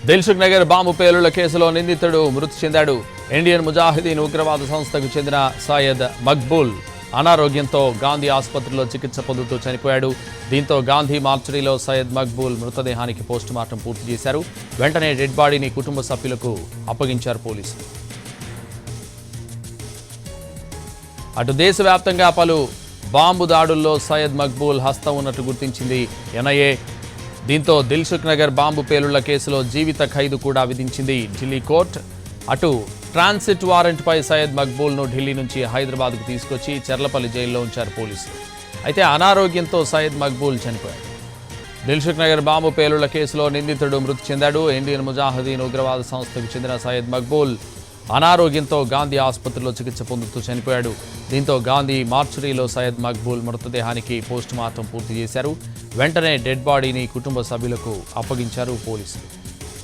Dilsukh Nagar bomb పేలుళ్ల కేసులో నిందితుడు మృతి చెందాడు. ఇండియన్ ముజాహిదీన్ ఉగ్రవాద సంస్థకు చెందిన సయ్యద్ మక్బూల్ అనారోగ్యంతో గాంధీ ఆసుపత్రిలో చికిత్స పొందుతూ చనిపోయాడు. దీంతో గాంధీ మార్చరీలో సయ్యద్ మక్బూల్ మృతదేహానికి పోస్టుమార్టం పూర్తి చేశారు. వెంటనే డెడ్ బాడీని కుటుంబ సభ్యులకు అప్పగించారు పోలీసులు. అటు దేశవ్యాప్తంగా పలు బాంబు దాడుల్లో సయ్యద్ మక్బూల్ హస్తం ఉన్నట్టు గుర్తించింది ఎన్ఐఏ. దీంతో దిల్సుఖ్ నగర్ బాంబు పేలుళ్ల కేసులో జీవిత ఖైదు కూడా విధించింది ఢిల్లీ కోర్టు. అటు ట్రాన్సిట్ వారెంట్పై సయ్యద్ మక్బూల్ను ఢిల్లీ నుంచి హైదరాబాద్కు తీసుకొచ్చి చెర్లపల్లి జైల్లో ఉంచారు పోలీసులు. అయితే అనారోగ్యంతో సయ్యద్ మక్బూల్ చనిపోయాడు. దిల్సుఖ్ నగర్ బాంబు పేలుళ్ల కేసులో నిందితుడు మృతి చెందాడు. ఇండియన్ ముజాహిదీన్ ఉగ్రవాద సంస్థకు చెందిన సయ్యద్ మక్బూల్ అనారోగ్యంతో గాంధీ ఆసుపత్రిలో చికిత్స పొందుతూ చనిపోయాడు. దీంతో గాంధీ మార్చరీలో సయ్యద్ మక్బూల్ మృతదేహానికి పోస్టుమార్టం పూర్తి చేశారు. వెంటనే డెడ్ బాడీని కుటుంబ సభ్యులకు అప్పగించారు పోలీసులు.